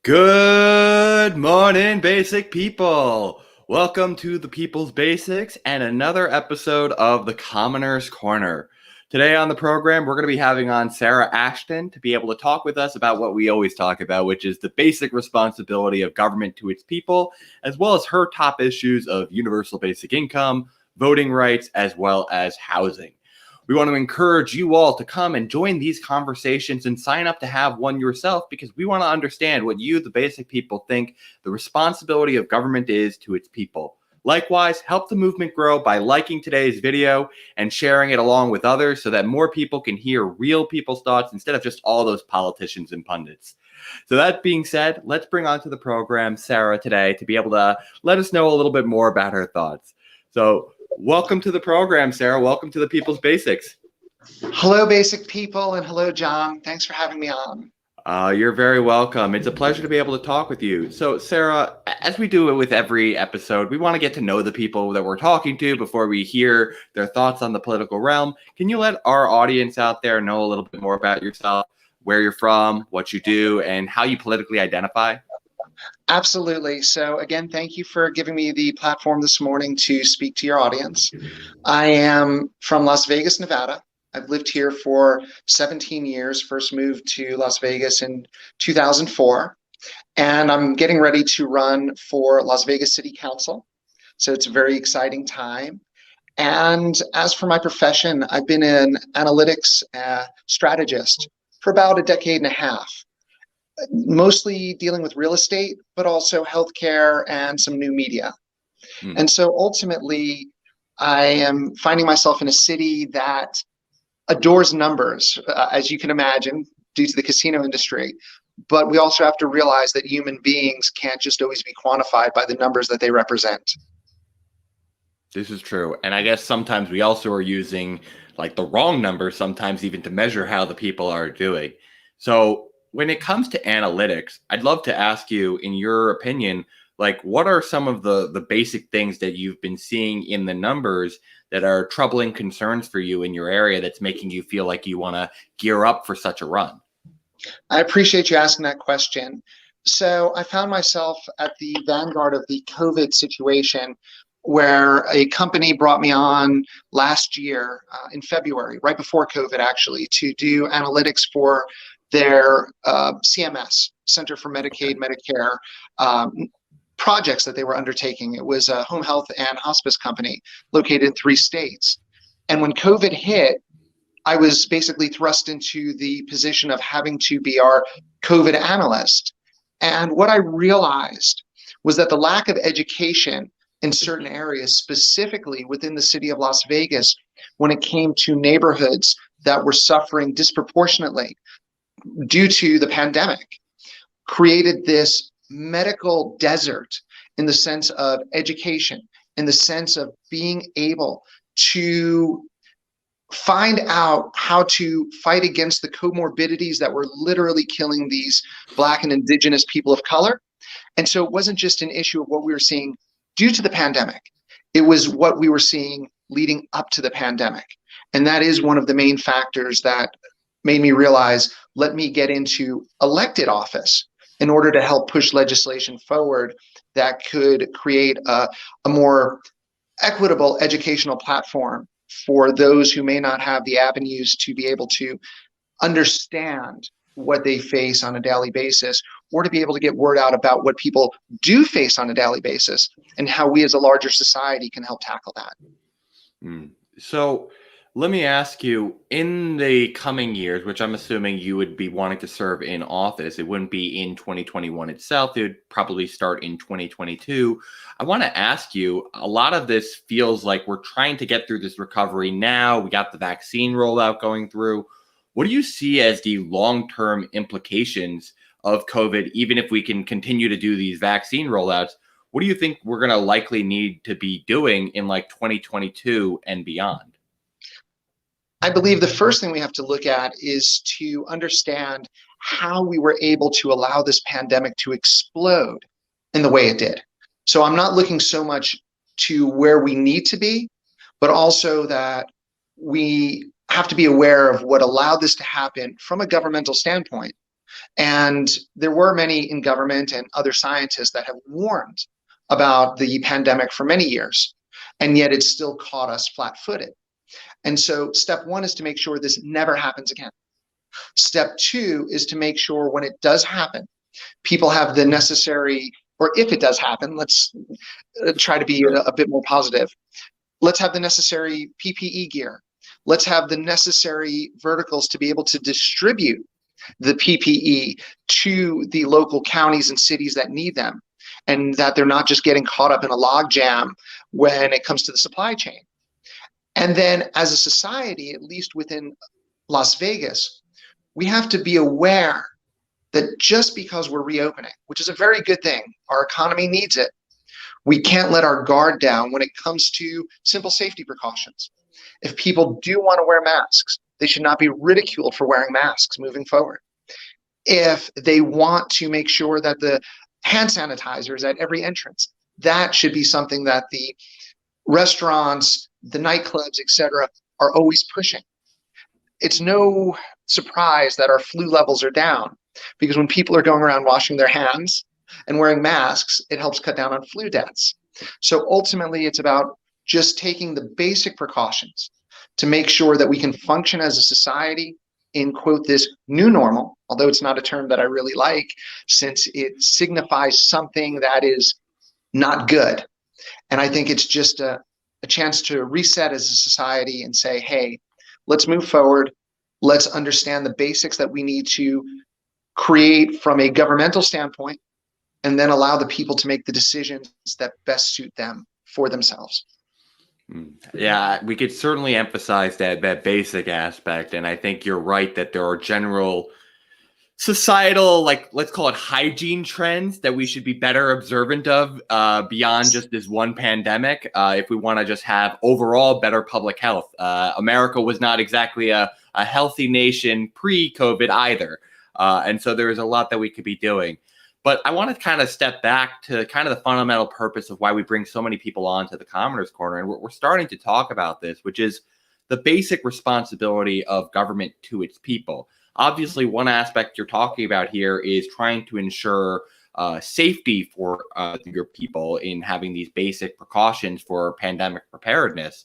Good morning, basic people. Welcome to the People's Basics and another episode of the Commoner's Corner. Today on the program, we're going to be having on Sarah Ashton to be able to talk with us about what we always talk about, which is the basic responsibility of government to its people, as well as her top issues of universal basic income, voting rights, as well as housing. We want to encourage you all to come and join these conversations and sign up to have one yourself, because we want to understand what you, the basic people, think the responsibility of government is to its people. Likewise, help the movement grow by liking today's video and sharing it along with others so that more people can hear real people's thoughts instead of just all those politicians and pundits. So that being said, let's bring onto the program Sarah today to be able to let us know a little bit more about her thoughts. So welcome to the program, Sarah. Welcome to the People's Basics. Hello, basic people, and hello, John. Thanks for having me on. You're very welcome. It's a pleasure to be able to talk with you. So, Sarah, as we do it with every episode, we want to get to know the people that we're talking to before we hear their thoughts on the political realm. Can you let our audience out there know a little bit more about yourself, where you're from, what you do, and how you politically identify? Absolutely. So again, thank you for giving me the platform this morning to speak to your audience. I am from Las Vegas, Nevada. I've lived here for 17 years, first moved to Las Vegas in 2004, and I'm getting ready to run for Las Vegas City Council. So it's a very exciting time. And as for my profession, I've been an analytics strategist for about a decade and a half, mostly dealing with real estate, but also healthcare and some new media. And so ultimately, I am finding myself in a city that adores numbers, as you can imagine, due to the casino industry. But we also have to realize that human beings can't just always be quantified by the numbers that they represent. This is true. And I guess sometimes we also are using like the wrong numbers, sometimes even to measure how the people are doing. So when it comes to analytics, I'd love to ask you, in your opinion, like what are some of the basic things that you've been seeing in the numbers that are troubling concerns for you in your area that's making you feel like you want to gear up for such a run? I appreciate you asking that question. So I found myself at the vanguard of the COVID situation, where a company brought me on last year in February, right before COVID actually, to do analytics for their CMS, Center for Medicaid, Medicare, projects that they were undertaking. It was a home health and hospice company located in 3 states. And when COVID hit, I was basically thrust into the position of having to be our COVID analyst. And what I realized was that the lack of education in certain areas, specifically within the city of Las Vegas, when it came to neighborhoods that were suffering disproportionately due to the pandemic, created this medical desert in the sense of education, in the sense of being able to find out how to fight against the comorbidities that were literally killing these Black and Indigenous people of color. And so it wasn't just an issue of what we were seeing due to the pandemic. It was what we were seeing leading up to the pandemic. And that is one of the main factors that made me realize, let me get into elected office in order to help push legislation forward that could create a more equitable educational platform for those who may not have the avenues to be able to understand what they face on a daily basis, or to be able to get word out about what people do face on a daily basis and how we as a larger society can help tackle that. So let me ask you, in the coming years, which I'm assuming you would be wanting to serve in office, it wouldn't be in 2021 itself, it would probably start in 2022. I want to ask you, a lot of this feels like we're trying to get through this recovery now. We got the vaccine rollout going through. What do you see as the long-term implications of COVID, even if we can continue to do these vaccine rollouts? What do you think we're going to likely need to be doing in like 2022 and beyond? I believe the first thing we have to look at is to understand how we were able to allow this pandemic to explode in the way it did. So I'm not looking so much to where we need to be, but also that we have to be aware of what allowed this to happen from a governmental standpoint. And there were many in government and other scientists that have warned about the pandemic for many years, and yet it's still caught us flat-footed. And so step one is to make sure this never happens again. Step two is to make sure when it does happen, people have the necessary, or if it does happen, let's try to be a bit more positive. Let's have the necessary PPE gear. Let's have the necessary verticals to be able to distribute the PPE to the local counties and cities that need them, and that they're not just getting caught up in a logjam when it comes to the supply chain. And then as a society, at least within Las Vegas, we have to be aware that just because we're reopening, which is a very good thing, our economy needs it, we can't let our guard down when it comes to simple safety precautions. If people do want to wear masks, they should not be ridiculed for wearing masks moving forward. If they want to make sure that the hand sanitizer is at every entrance, that should be something that the restaurants, the nightclubs, etc., are always pushing. It's no surprise that our flu levels are down, because when people are going around washing their hands and wearing masks, it helps cut down on flu deaths. So ultimately, it's about just taking the basic precautions to make sure that we can function as a society in, quote, this new normal, although it's not a term that I really like, since it signifies something that is not good. And I think it's just a chance to reset as a society and say, hey, let's move forward. Let's understand the basics that we need to create from a governmental standpoint, and then allow the people to make the decisions that best suit them for themselves. Yeah, we could certainly emphasize that basic aspect. And I think you're right that there are general societal, like, let's call it hygiene trends that we should be better observant of beyond just this one pandemic. If we want to just have overall better public health. America was not exactly a healthy nation pre-COVID either. And so there is a lot that we could be doing. But I want to kind of step back to kind of the fundamental purpose of why we bring so many people on to the Commoners Corner. And we're starting to talk about this, which is the basic responsibility of government to its people. Obviously, one aspect you're talking about here is trying to ensure safety for your people in having these basic precautions for pandemic preparedness.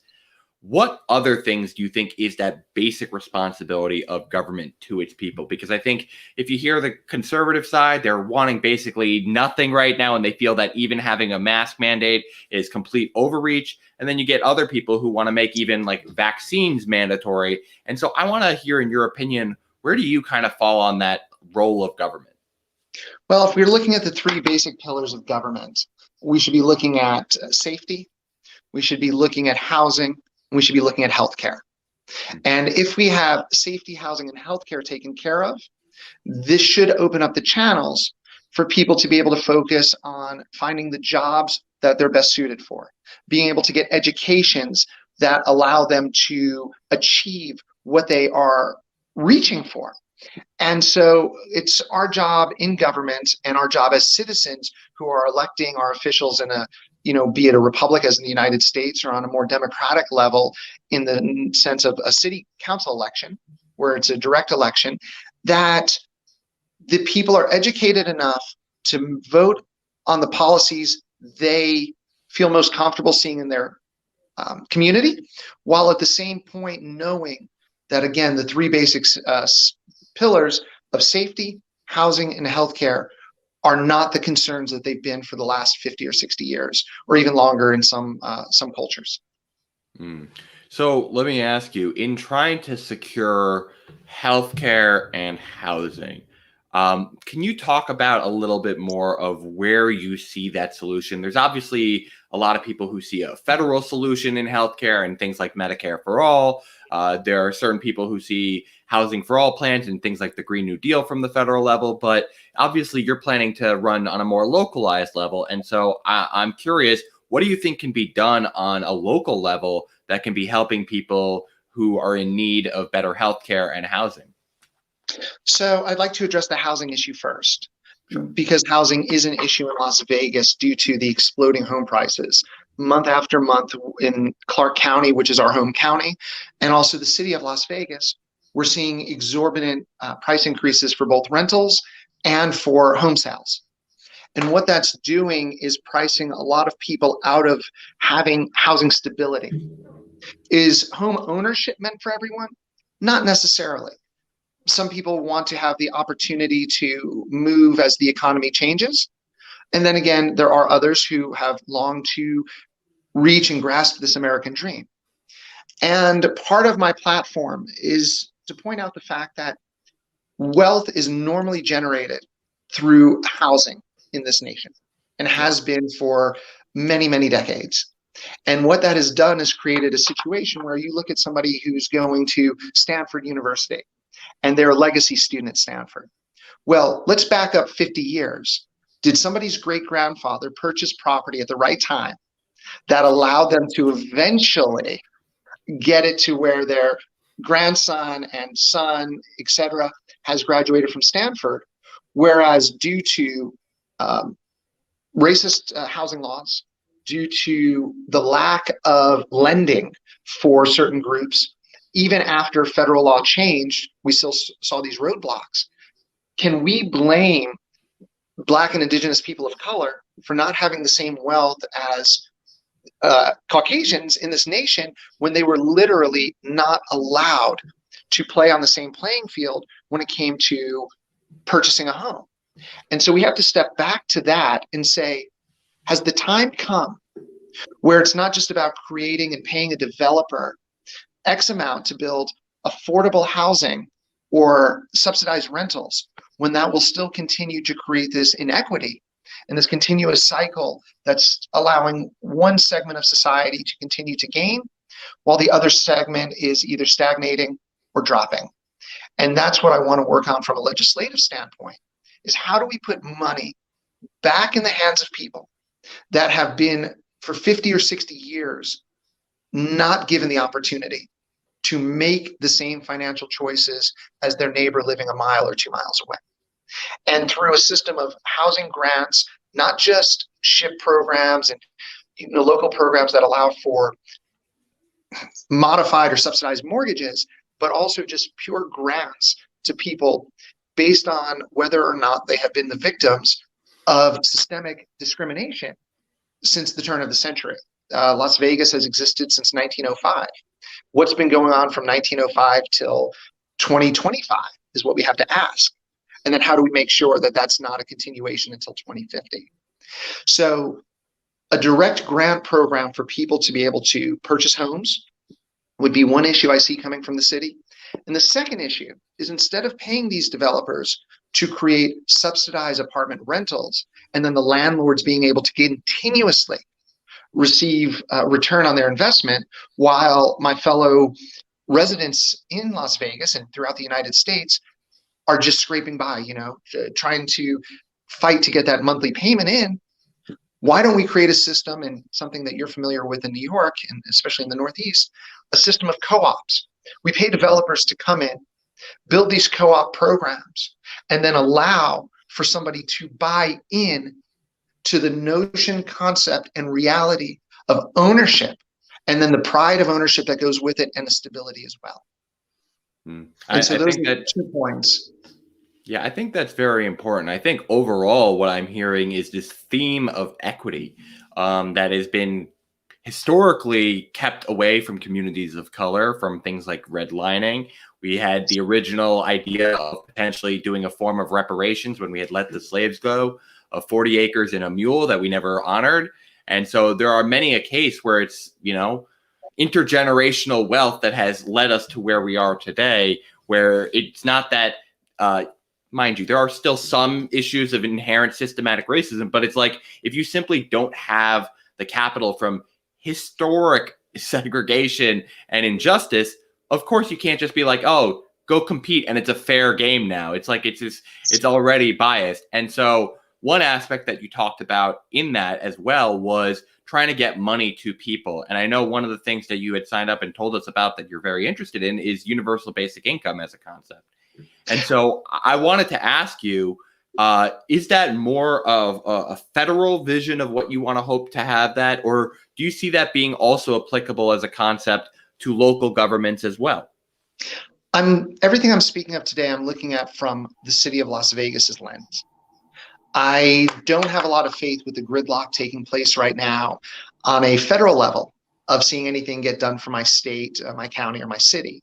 What other things do you think is that basic responsibility of government to its people? Because I think if you hear the conservative side, they're wanting basically nothing right now, and they feel that even having a mask mandate is complete overreach. And then you get other people who want to make even like vaccines mandatory. And so I want to hear, in your opinion, where do you kind of fall on that role of government? Well, if we're looking at the three basic pillars of government, we should be looking at safety, we should be looking at housing, we should be looking at healthcare. And if we have safety, housing, and healthcare taken care of, this should open up the channels for people to be able to focus on finding the jobs that they're best suited for, being able to get educations that allow them to achieve what they are reaching for. And so it's our job in government and our job as citizens who are electing our officials in a, be it a republic as in the United States or on a more democratic level in the sense of a city council election where it's a direct election, that the people are educated enough to vote on the policies they feel most comfortable seeing in their community, while at the same point knowing that, again, the three basic pillars of safety, housing, and healthcare are not the concerns that they've been for the last 50 or 60 years, or even longer in some cultures. So let me ask you, in trying to secure healthcare and housing, can you talk about a little bit more of where you see that solution? There's obviously a lot of people who see a federal solution in healthcare and things like Medicare for all. There are certain people who see housing for all plans and things like the Green New Deal from the federal level. But obviously, you're planning to run on a more localized level. And so I'm curious, what do you think can be done on a local level that can be helping people who are in need of better healthcare and housing? So I'd like to address the housing issue first, because housing is an issue in Las Vegas due to the exploding home prices month after month in Clark County, which is our home county, and also the city of Las Vegas. we're seeing exorbitant price increases for both rentals and for home sales. And what that's doing is pricing a lot of people out of having housing stability. Is home ownership meant for everyone? Not necessarily. Some people want to have the opportunity to move as the economy changes. And then again, there are others who have longed to reach and grasp this American dream. And part of my platform is to point out the fact that wealth is normally generated through housing in this nation and has been for many, many decades. And what that has done is created a situation where you look at somebody who's going to Stanford University and they're a legacy student at Stanford. Well, let's back up 50 years. Did somebody's great-grandfather purchase property at the right time that allowed them to eventually get it to where their grandson and son, etc., has graduated from Stanford, whereas due to racist housing laws, due to the lack of lending for certain groups, even after federal law changed, we still saw these roadblocks. Can we blame Black and Indigenous people of color for not having the same wealth as Caucasians in this nation when they were literally not allowed to play on the same playing field when it came to purchasing a home? And so we have to step back to that and say, has the time come where it's not just about creating and paying a developer X amount to build affordable housing or subsidized rentals, when that will still continue to create this inequity and this continuous cycle that's allowing one segment of society to continue to gain while the other segment is either stagnating or dropping? And that's what I want to work on from a legislative standpoint, is how do we put money back in the hands of people that have been for 50 or 60 years not given the opportunity to make the same financial choices as their neighbor living a mile or 2 miles away. And through a system of housing grants, not just SHIP programs and local programs that allow for modified or subsidized mortgages, but also just pure grants to people based on whether or not they have been the victims of systemic discrimination since the turn of the century. Las Vegas has existed since 1905. What's been going on from 1905 till 2025 is what we have to ask. And then how do we make sure that that's not a continuation until 2050? So a direct grant program for people to be able to purchase homes would be one issue I see coming from the city. And the second issue is, instead of paying these developers to create subsidized apartment rentals and then the landlords being able to continuously receive return on their investment, while my fellow residents in Las Vegas and throughout the United States are just scraping by, trying to fight to get that monthly payment in, why don't we create a system, and something that you're familiar with in New York, and especially in the Northeast, a system of co-ops? We pay developers to come in, build these co-op programs, and then allow for somebody to buy in to the notion, concept, and reality of ownership, and then the pride of ownership that goes with it, and the stability as well. And so those are 2 points. Yeah, I think that's very important. I think overall what I'm hearing is this theme of equity that has been historically kept away from communities of color, from things like redlining. We had the original idea of potentially doing a form of reparations when we had let the slaves go, of 40 acres and a mule, that we never honored. And so there are many a case where it's, intergenerational wealth that has led us to where we are today, where it's not that, mind you, there are still some issues of inherent systematic racism, but it's like, if you simply don't have the capital from historic segregation and injustice, of course you can't just be like, oh, go compete and it's a fair game now. It's like, it's already biased. And so one aspect that you talked about in that as well was trying to get money to people. And I know one of the things that you had signed up and told us about that you're very interested in is universal basic income as a concept. And so I wanted to ask you, is that more of a federal vision of what you want to hope to have that, or do you see that being also applicable as a concept to local governments as well? Everything I'm speaking of today, I'm looking at from the city of Las Vegas's lens. I don't have a lot of faith with the gridlock taking place right now on a federal level of seeing anything get done for my state, my county, or my city,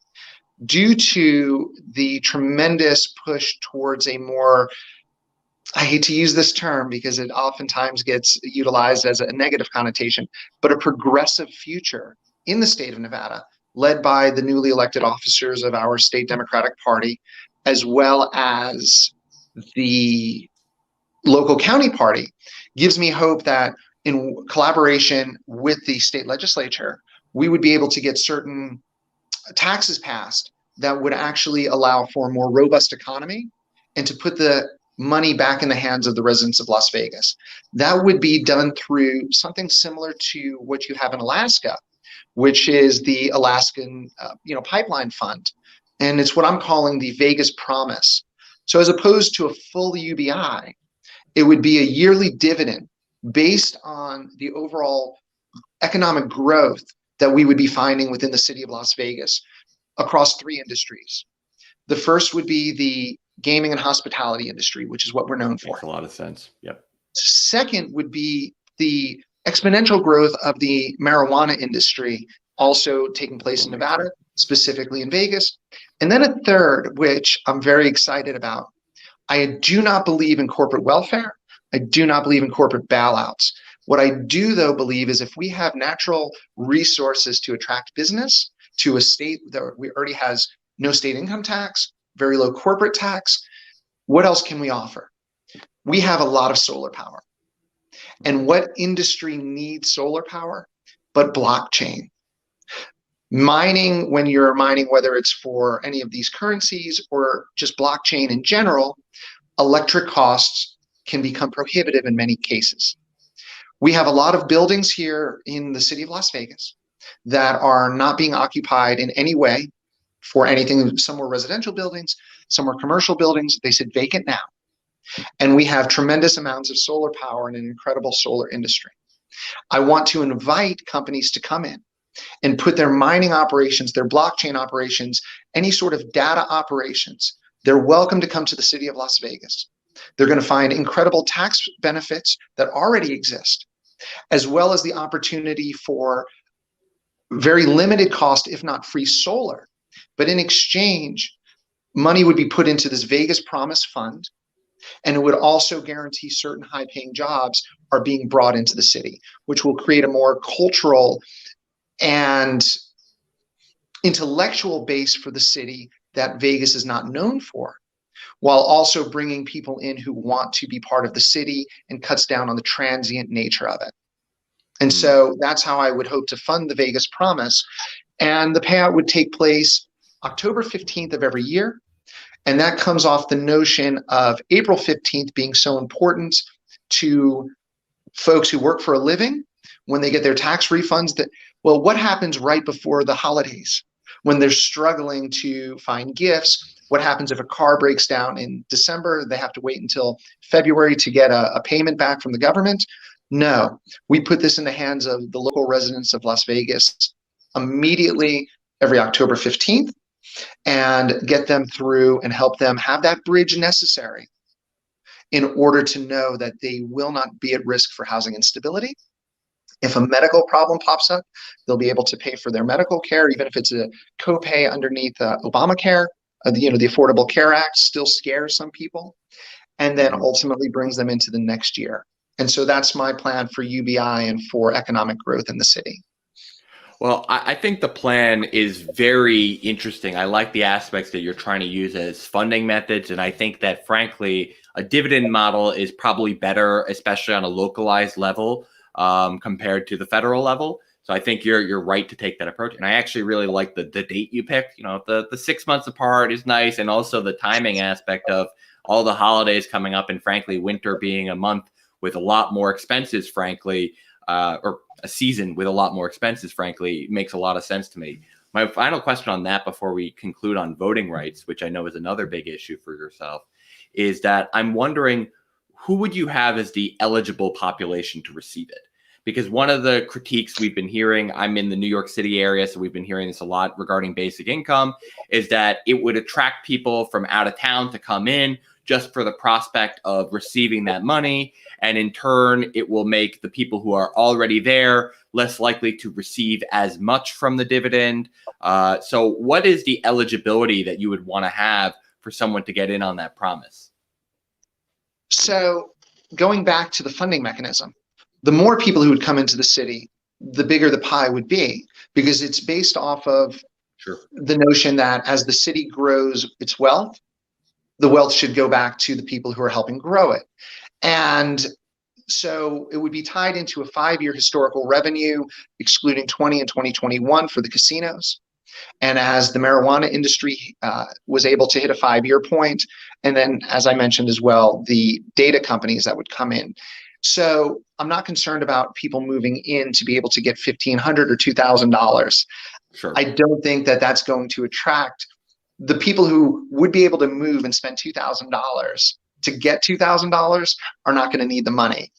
due to the tremendous push towards a more, I hate to use this term because it oftentimes gets utilized as a negative connotation, but a progressive future in the state of Nevada, led by the newly elected officers of our state Democratic Party, as well as the local county party, gives me hope that in collaboration with the state legislature, we would be able to get certain taxes passed that would actually allow for a more robust economy and to put the money back in the hands of the residents of Las Vegas. That would be done through something similar to what you have in Alaska, which is the Alaskan Pipeline Fund. And it's what I'm calling the Vegas Promise. So as opposed to a full UBI, it would be a yearly dividend based on the overall economic growth that we would be finding within the city of Las Vegas across three industries. The first would be the gaming and hospitality industry, which is what we're known for. Makes a lot of sense. Yep. Second would be the exponential growth of the marijuana industry, also taking place in Nevada, specifically in Vegas. And then a third, which I'm very excited about. I do not believe in corporate welfare. I do not believe in corporate bailouts. What I do, though, believe is if we have natural resources to attract business to a state that we already has no state income tax, very low corporate tax, what else can we offer? We have a lot of solar power. And what industry needs solar power but blockchain? Mining, when you're mining, whether it's for any of these currencies or just blockchain in general, electric costs can become prohibitive in many cases. We have a lot of buildings here in the city of Las Vegas that are not being occupied in any way for anything. Some were residential buildings, some were commercial buildings. They sit vacant now. And we have tremendous amounts of solar power and an incredible solar industry. I want to invite companies to come in and put their mining operations, their blockchain operations, any sort of data operations. They're welcome to come to the city of Las Vegas. They're going to find incredible tax benefits that already exist, as well as the opportunity for very limited cost, if not free solar. But in exchange, money would be put into this Vegas Promise Fund, and it would also guarantee certain high-paying jobs are being brought into the city, which will create a more cultural and intellectual base for the city that Vegas is not known for, while also bringing people in who want to be part of the city and cuts down on the transient nature of it. And so that's how I would hope to fund the Vegas Promise. And the payout would take place October 15th of every year. And that comes off the notion of April 15th being so important to folks who work for a living when they get their tax refunds. That, well, what happens right before the holidays when they're struggling to find gifts? What happens if a car breaks down in December? They have to wait until February to get a payment back from the government. No, we put this in the hands of the local residents of Las Vegas immediately every October 15th and get them through and help them have that bridge necessary in order to know that they will not be at risk for housing instability. If a medical problem pops up, they'll be able to pay for their medical care, even if it's a copay underneath Obamacare. The Affordable Care Act still scares some people, and then ultimately brings them into the next year. And so that's my plan for UBI and for economic growth in the city. Well, I think the plan is very interesting. I like the aspects that you're trying to use as funding methods. And I think that, frankly, a dividend model is probably better, especially on a localized level compared to the federal level. So I think you're right to take that approach. And I actually really like the date you picked. The 6 months apart is nice. And also the timing aspect of all the holidays coming up, and frankly, winter being a month with a lot more expenses, frankly, or a season with a lot more expenses, frankly, makes a lot of sense to me. My final question on that before we conclude on voting rights, which I know is another big issue for yourself, is that I'm wondering, who would you have as the eligible population to receive it? Because one of the critiques we've been hearing, I'm in the New York City area, so we've been hearing this a lot regarding basic income, is that it would attract people from out of town to come in just for the prospect of receiving that money. And in turn, it will make the people who are already there less likely to receive as much from the dividend. So what is the eligibility that you would want to have for someone to get in on that promise? So going back to the funding mechanism, the more people who would come into the city, the bigger the pie would be, because it's based off of the notion that as the city grows its wealth, the wealth should go back to the people who are helping grow it. And so it would be tied into a 5-year historical revenue, excluding 20 and 2021 for the casinos. And as the marijuana industry was able to hit a 5-year point, and then, as I mentioned as well, the data companies that would come in. So I'm not concerned about people moving in to be able to get $1,500 or $2,000. Sure. I don't think that that's going to attract the people who would be able to move and spend $2,000 to get $2,000 are not going to need the money.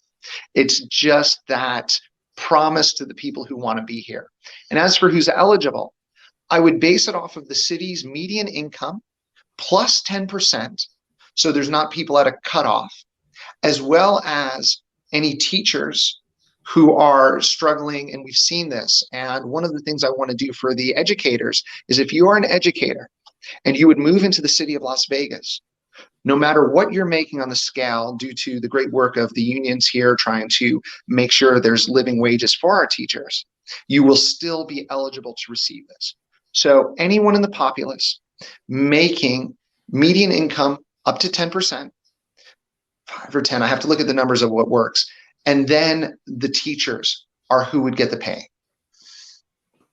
It's just that promise to the people who want to be here. And as for who's eligible, I would base it off of the city's median income plus 10%. So there's not people at a cutoff, as well as any teachers who are struggling. And we've seen this. And one of the things I want to do for the educators is, if you are an educator and you would move into the city of Las Vegas, no matter what you're making on the scale, due to the great work of the unions here trying to make sure there's living wages for our teachers, you will still be eligible to receive this. So anyone in the populace making median income up to 10%, 5 or 10, I have to look at the numbers of what works. And then the teachers are who would get the pay.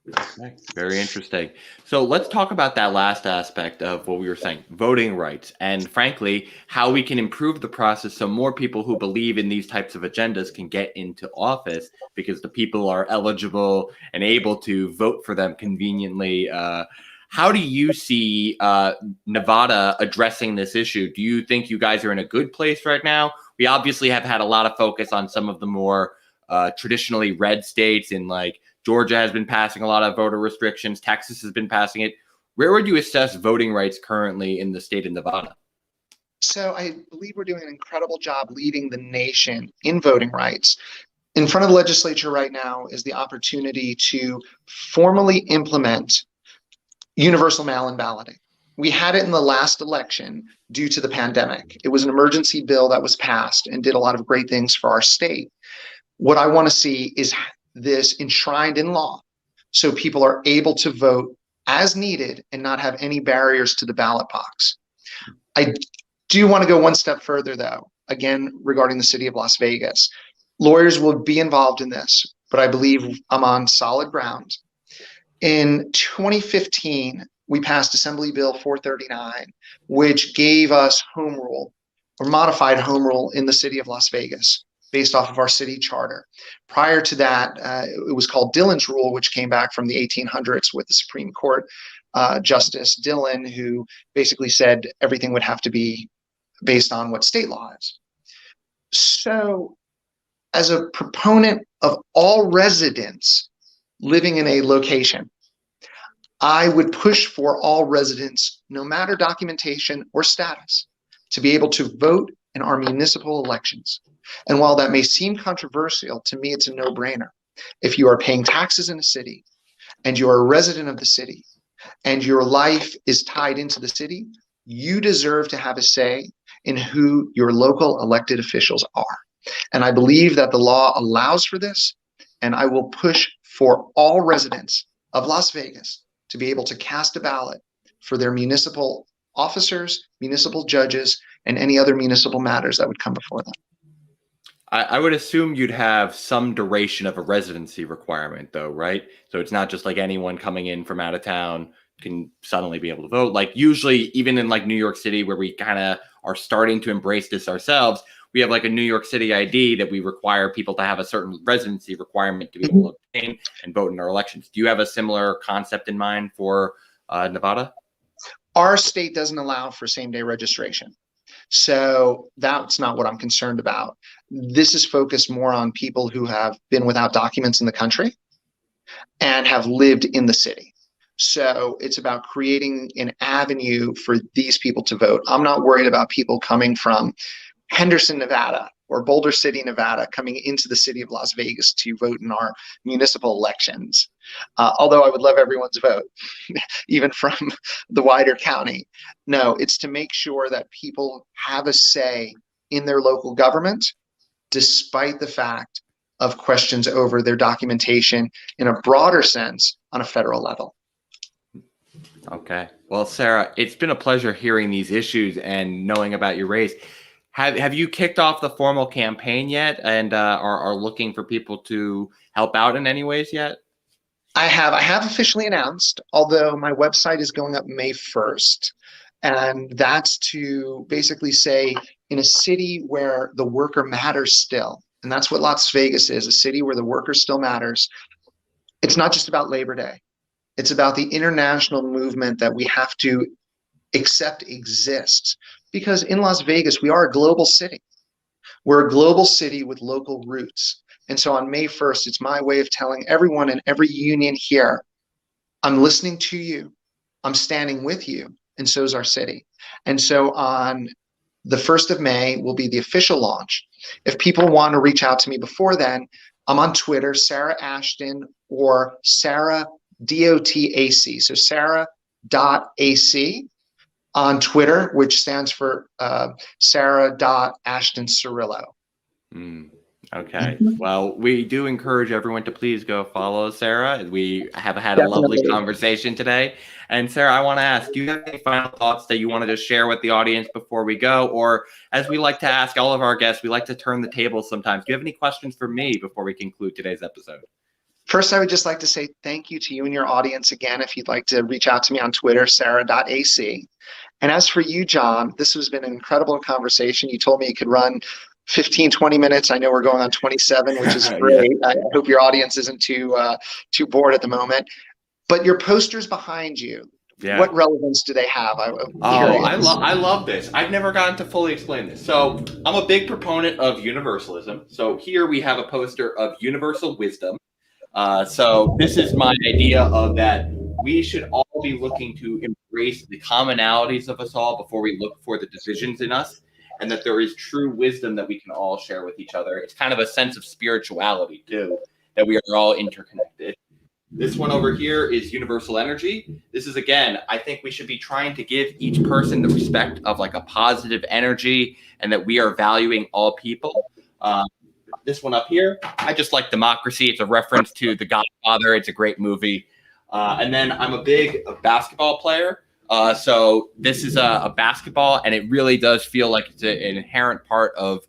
Okay. Very interesting. So let's talk about that last aspect of what we were saying, voting rights, and frankly, how we can improve the process so more people who believe in these types of agendas can get into office, because the people are eligible and able to vote for them conveniently. How do you see Nevada addressing this issue? Do you think you guys are in a good place right now? We obviously have had a lot of focus on some of the more traditionally red states, in like Georgia has been passing a lot of voter restrictions. Texas has been passing it. Where would you assess voting rights currently in the state of Nevada? So I believe we're doing an incredible job leading the nation in voting rights. In front of the legislature right now is the opportunity to formally implement universal mail-in balloting. We had it in the last election due to the pandemic. It was an emergency bill that was passed and did a lot of great things for our state. What I want to see is this enshrined in law, so people are able to vote as needed and not have any barriers to the ballot box. I do want to go one step further, though, again, regarding the city of Las Vegas. Lawyers will be involved in this, but I believe I'm on solid ground. In 2015, we passed Assembly Bill 439, which gave us home rule, or modified home rule, in the city of Las Vegas, based off of our city charter. Prior to that, it was called Dillon's Rule, which came back from the 1800s with the Supreme Court Justice Dillon, who basically said everything would have to be based on what state law is. So, as a proponent of all residents living in a location, I would push for all residents, no matter documentation or status, to be able to vote in our municipal elections. And while that may seem controversial, to me, it's a no-brainer. If you are paying taxes in a city and you're a resident of the city and your life is tied into the city, you deserve to have a say in who your local elected officials are. And I believe that the law allows for this, and I will push for all residents of Las Vegas to be able to cast a ballot for their municipal officers, municipal judges, and any other municipal matters that would come before them. I would assume you'd have some duration of a residency requirement, though, right? So it's not just like anyone coming in from out of town can suddenly be able to vote. Like usually, even in like New York City, where we kind of are starting to embrace this ourselves, we have like a New York City ID that we require people to have a certain residency requirement to be able to obtain and vote in our elections. Do you have a similar concept in mind for Nevada? Our state doesn't allow for same-day registration. So that's not what I'm concerned about. This is focused more on people who have been without documents in the country and have lived in the city. So it's about creating an avenue for these people to vote. I'm not worried about people coming from Henderson, Nevada, or Boulder City, Nevada, coming into the city of Las Vegas to vote in our municipal elections. Although I would love everyone's vote, even from the wider county. No, it's to make sure that people have a say in their local government, despite the fact of questions over their documentation in a broader sense on a federal level. Okay. Well, Sarah, it's been a pleasure hearing these issues and knowing about your race. Have you kicked off the formal campaign yet, and are looking for people to help out in any ways yet? I have officially announced, although my website is going up May 1st. And that's to basically say, in a city where the worker matters still, and that's what Las Vegas is, a city where the worker still matters. It's not just about Labor Day. It's about the international movement that we have to accept exists. Because in Las Vegas, we are a global city. We're a global city with local roots. And so on May 1st, it's my way of telling everyone in every union here, I'm listening to you. I'm standing with you. And so is our city. And so on the 1st of May will be the official launch. If people want to reach out to me before then, I'm on Twitter, Sarah Ashton or Sarah DOTAC. So Sarah.AC on Twitter, which stands for Sarah.Ashton Cirillo. Okay. Well, we do encourage everyone to please go follow Sarah. We have had a lovely conversation today. And Sarah, I want to ask, do you have any final thoughts that you want to just share with the audience before we go? Or as we like to ask all of our guests, we like to turn the tables sometimes. Do you have any questions for me before we conclude today's episode? First, I would just like to say thank you to you and your audience again. If you'd like to reach out to me on Twitter, Sarah.AC. And as for you, John, this has been an incredible conversation. You told me you could run 15, 20 minutes. I know we're going on 27, which is great. Yeah. I hope your audience isn't too bored at the moment. But your posters behind you, what relevance do they have? I love this. I've never gotten to fully explain this. So I'm a big proponent of universalism. So here we have a poster of universal wisdom. So this is my idea of that we should all be looking to embrace the commonalities of us all before we look for the divisions in us, and that there is true wisdom that we can all share with each other. It's kind of a sense of spirituality too, that we are all interconnected. This one over here is universal energy. This is, again, I think we should be trying to give each person the respect of like a positive energy, and that we are valuing all people. This one up here, I just like democracy. It's a reference to The Godfather. It's a great movie. And then I'm a big basketball player. So this is a basketball, and it really does feel like it's an inherent part of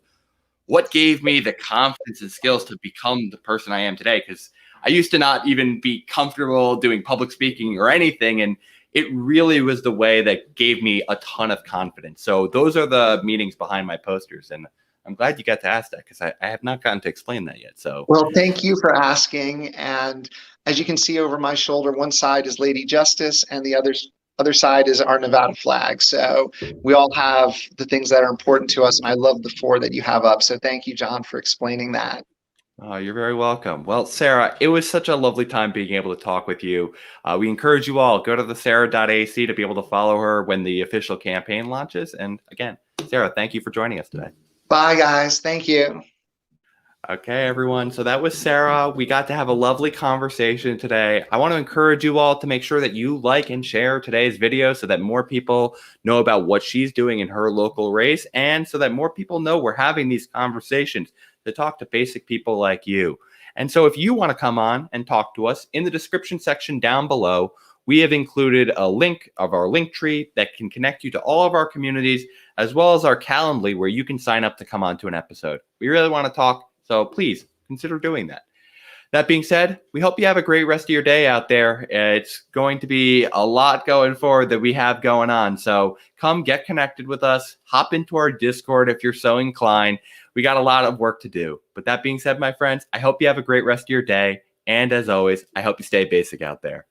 what gave me the confidence and skills to become the person I am today. Because I used to not even be comfortable doing public speaking or anything. And it really was the way that gave me a ton of confidence. So those are the meanings behind my posters. And I'm glad you got to ask that, because I have not gotten to explain that yet. So, well, thank you for asking. And as you can see over my shoulder, one side is Lady Justice and the other side is our Nevada flag. So we all have the things that are important to us. And I love the 4 that you have up. So thank you, John, for explaining that. Oh, you're very welcome. Well, Sarah, it was such a lovely time being able to talk with you. We encourage you all, go to the Sarah.AC to be able to follow her when the official campaign launches. And again, Sarah, thank you for joining us today. Bye, guys. Thank you. Okay, everyone. So that was Sarah. We got to have a lovely conversation today. I want to encourage you all to make sure that you like and share today's video so that more people know about what she's doing in her local race, and so that more people know we're having these conversations to talk to basic people like you. And so if you want to come on and talk to us, in the description section down below, we have included a link of our link tree that can connect you to all of our communities, as well as our Calendly, where you can sign up to come on to an episode. We really want to talk, so please consider doing that. That being said, we hope you have a great rest of your day out there. It's going to be a lot going forward that we have going on. So come get connected with us. Hop into our Discord if you're so inclined. We got a lot of work to do. But that being said, my friends, I hope you have a great rest of your day. And as always, I hope you stay basic out there.